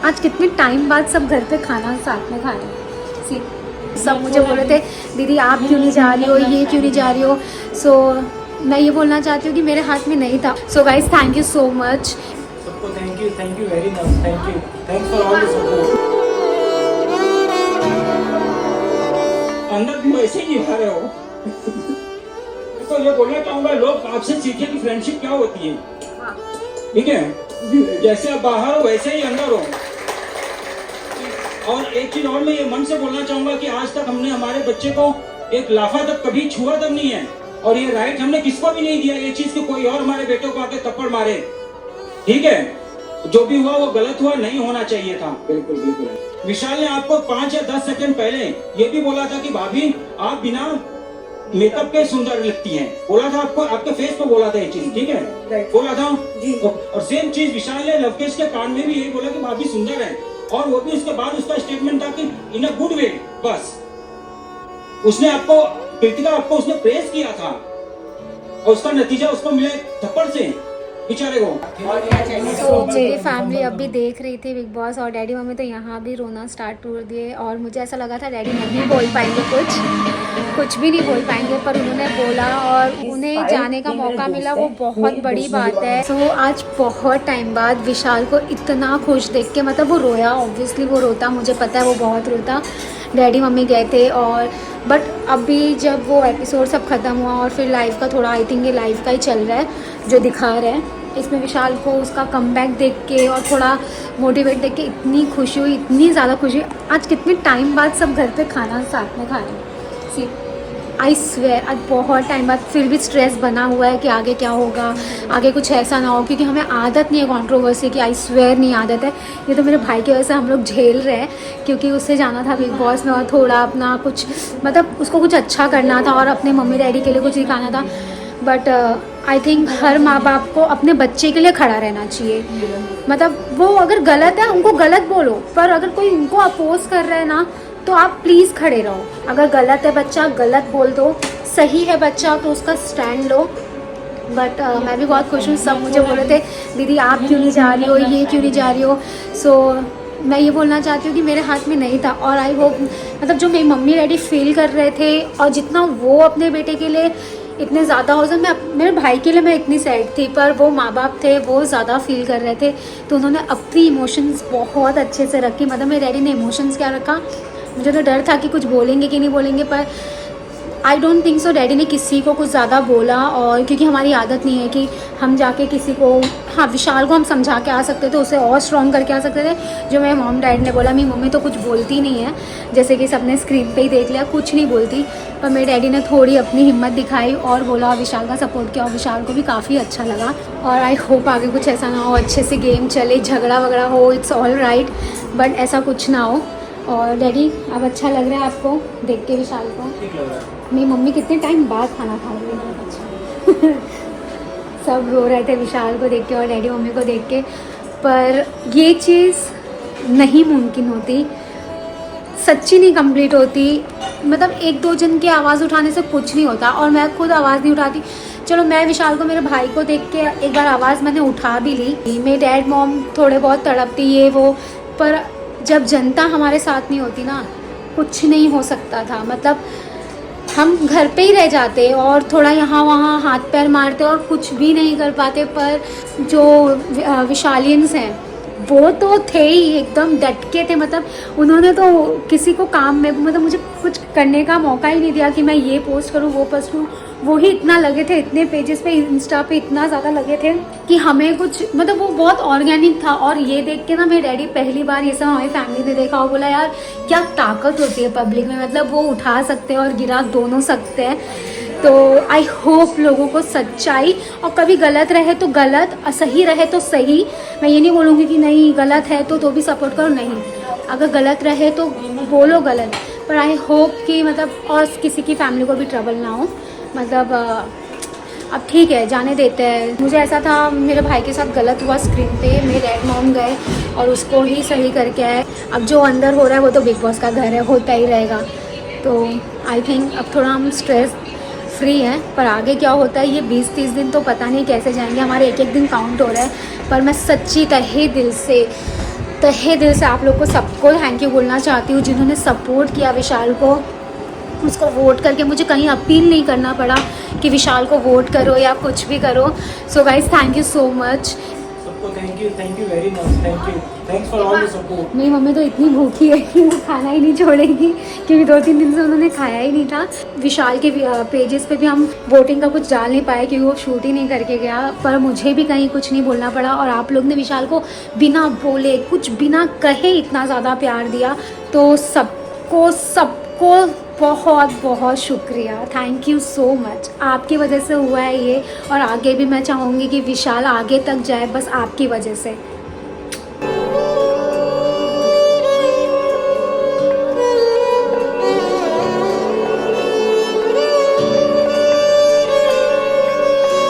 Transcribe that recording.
आज कितने टाइम बाद सब घर पे खाना साथ में खा रहे हैं। सब मुझे बोल रहे थे दीदी आप क्यों नहीं जा रही हो, ये क्यों नहीं जा रही हो। सो मैं ये बोलना चाहती हूँ कि मेरे हाथ में नहीं था। So guys thank you so much. सबको thank you very much, thanks for all the support. अंदर भी वैसे ही निभा रहे हो। तो ये बोलना चाहूंगा, लोग आपसे सीखे कि फ्रेंडशिप क्या होती है, ठीक है। जैसे आप बाहर हो वैसे ही अंदर हो। और एक चीज और मैं ये मन से बोलना चाहूंगा कि आज तक हमने हमारे बच्चे को एक लाफा तक कभी छुआ तक नहीं है, और ये राइट हमने किसको भी नहीं दिया ये चीज कि कोई और हमारे बेटों को आके थप्पड़ मारे, ठीक है। जो भी हुआ वो गलत हुआ, नहीं होना चाहिए था। बिल्कुल बिल्कुल। विशाल ने आपको 5 या 10 सेकंड पहले ये भी बोला था कि भाभी आप बिना मेकअप के सुंदर लगती हैं, बोला था आपको, आपके फेस पे बोला था ये चीज, ठीक है, बोला था जी। और सेम चीज विशाल ने लवकेश के कान में भी यही बोला कि भाभी सुंदर है, और वो भी उसके बाद उसका स्टेटमेंट था कि इन अ गुड वे। बस उसने आपको, कृतिका आपको उसने प्रेस किया था, और उसका नतीजा उसको मिला थप्पड़ से बेचारे को। तो मेरी फैमिली अब भी देख रही थी बिग बॉस, और डैडी मम्मी तो यहाँ भी रोना स्टार्ट कर दिए, और मुझे ऐसा लगा था डैडी नहीं बोल पाएंगे, कुछ भी नहीं बोल पाएंगे, पर उन्होंने बोला और उन्हें जाने का मौका मिला, वो बहुत बड़ी बात है। तो आज बहुत टाइम बाद विशाल को इतना खुश देख के, मतलब वो रोया, ऑब्वियसली वो रोता, मुझे पता है वो बहुत रोता। डैडी मम्मी गए थे, और बट अभी जब वो एपिसोड सब ख़त्म हुआ और फिर लाइव का थोड़ा, आई थिंक ये लाइव का ही चल रहा है जो दिखा रहे हैं, इसमें विशाल को उसका कमबैक देख के और थोड़ा मोटिवेट देख के इतनी खुशी हुई, इतनी ज़्यादा खुशी। आज कितने टाइम बाद सब घर पे खाना साथ में खा रहे हैं। सी आई स्वेयर आज बहुत टाइम बाद, फिर भी स्ट्रेस बना हुआ है कि आगे क्या होगा, आगे कुछ ऐसा ना हो, क्योंकि हमें आदत नहीं है कंट्रोवर्सी की। आई स्वेयर नहीं आदत है, ये तो मेरे भाई की वजह से हम लोग झेल रहे हैं, क्योंकि उससे जाना था बिग बॉस में और थोड़ा अपना कुछ, मतलब उसको कुछ अच्छा करना था और अपने मम्मी डैडी के लिए कुछ दिखाना था। बट आई थिंक हर माँ बाप को अपने बच्चे के लिए खड़ा रहना चाहिए। मतलब वो अगर गलत है उनको गलत बोलो, पर अगर कोई उनको अपोज कर रहा है ना, तो आप प्लीज़ खड़े रहो। अगर गलत है बच्चा, गलत बोल दो, सही है बच्चा तो उसका स्टैंड लो। बट मैं भी बहुत खुश हूँ। सब मुझे बोल रहे थे दीदी आप क्यों नहीं जा रही हो, ये क्यों नहीं जा रही हो। सो मैं ये बोलना चाहती हूँ कि मेरे हाथ में नहीं था, और आई होप, मतलब जो मेरी मम्मी डैडी फील कर रहे थे और जितना वो अपने बेटे के लिए इतने ज़्यादा हो जाए, मैं मेरे भाई के लिए मैं इतनी सैड थी, पर वो माँ बाप थे वो ज़्यादा फील कर रहे थे, तो उन्होंने अपनी इमोशंस बहुत अच्छे से रखी। मतलब मेरे डैडी ने इमोशंस क्या रखा, मुझे तो डर था कि कुछ बोलेंगे कि नहीं बोलेंगे, पर I don't think so daddy ने किसी को कुछ ज़्यादा बोला। और क्योंकि हमारी आदत नहीं है कि हम जाके किसी को, हाँ विशाल को हम समझा के आ सकते थे, उसे और स्ट्रॉन्ग करके आ सकते थे, जो मेरे मॉम डैड ने बोला। मेरी मम्मी तो कुछ बोलती नहीं है, जैसे कि सबने स्क्रीन पे ही देख लिया, कुछ नहीं बोलती, पर मेरे डैडी ने थोड़ी अपनी हिम्मत दिखाई और बोला, विशाल का सपोर्ट किया, और विशाल को भी काफ़ी अच्छा लगा। और आई होप आगे कुछ ऐसा ना हो, अच्छे से गेम चले, झगड़ा वगड़ा हो, इट्स ऑल राइट, बट ऐसा कुछ ना हो। और डैडी अब अच्छा लग रहा है आपको देख के विशाल को? मेरी मम्मी कितने टाइम बाद खाना खा रही है, अच्छा सब रो रहे थे विशाल को देख के और डैडी मम्मी को देख के, पर ये चीज़ नहीं मुमकिन होती, सच्ची नहीं कंप्लीट होती। मतलब एक दो जन की आवाज़ उठाने से कुछ नहीं होता, और मैं खुद आवाज़ नहीं उठाती। चलो मैं विशाल को, मेरे भाई को देख के एक बार आवाज़ मैंने उठा भी ली, मेरे डैड मॉम थोड़े बहुत तड़पती ये वो, पर जब जनता हमारे साथ नहीं होती ना, कुछ नहीं हो सकता था। मतलब हम घर पे ही रह जाते और थोड़ा यहाँ वहाँ हाथ पैर मारते और कुछ भी नहीं कर पाते, पर जो विशालियंस हैं वो तो थे ही एकदम डट के थे। मतलब उन्होंने तो किसी को काम में, मतलब मुझे कुछ करने का मौका ही नहीं दिया कि मैं ये पोस्ट करूँ वो पोस्ट करूँ। वो ही इतना लगे थे, इतने पेजेस पे इंस्टा पे इतना ज़्यादा लगे थे कि हमें कुछ, मतलब वो बहुत ऑर्गेनिक था। और ये देख के ना मेरे डैडी पहली बार ये सब हमारी फैमिली ने देखा और बोला यार क्या ताकत होती है पब्लिक में, मतलब वो उठा सकते हैं और गिरा दोनों सकते हैं। तो आई होप लोगों को सच्चाई, और कभी गलत रहे तो गलत, सही रहे तो सही। मैं ये नहीं बोलूँगी कि नहीं गलत है तो भी सपोर्ट करो, नहीं, अगर गलत रहे तो बोलो गलत, पर आई होप कि मतलब और किसी की फैमिली को भी ट्रबल ना हो। मतलब अब ठीक है जाने देते हैं। मुझे ऐसा था मेरे भाई के साथ गलत हुआ स्क्रीन पे, मेरे डैड मॉम गए और उसको ही सही करके आए। अब जो अंदर हो रहा है वो तो बिग बॉस का घर है, होता ही रहेगा। तो आई थिंक अब थोड़ा हम स्ट्रेस फ्री हैं, पर आगे क्या होता है ये 20-30 दिन तो पता नहीं कैसे जाएंगे, हमारे एक एक दिन काउंट हो रहा है। पर मैं सच्ची तहे दिल से तहे दिल से आप लोग को सबको थैंक यू बोलना चाहती हूँ जिन्होंने सपोर्ट किया विशाल को, उसको वोट करके मुझे कहीं अपील नहीं करना पड़ा कि विशाल को वोट करो या कुछ भी करो। So guys thank you so much. सबको thank you very much, thanks for all the support. मेरी मम्मी तो इतनी भूखी है कि वो खाना ही नहीं छोड़ेगी, क्योंकि 2-3 दिन से उन्होंने खाया ही नहीं था। विशाल के पेजेस पे भी हम वोटिंग का कुछ डाल नहीं पाए क्योंकि वो शूट ही नहीं करके गया, पर मुझे भी कहीं कुछ नहीं बोलना पड़ा और आप लोग ने विशाल को बिना बोले कुछ बिना कहे इतना ज़्यादा प्यार दिया, तो सबको बहुत बहुत शुक्रिया, थैंक यू सो मच। आपकी वजह से हुआ है ये और आगे भी मैं चाहूँगी कि विशाल आगे तक जाए बस आपकी वजह से।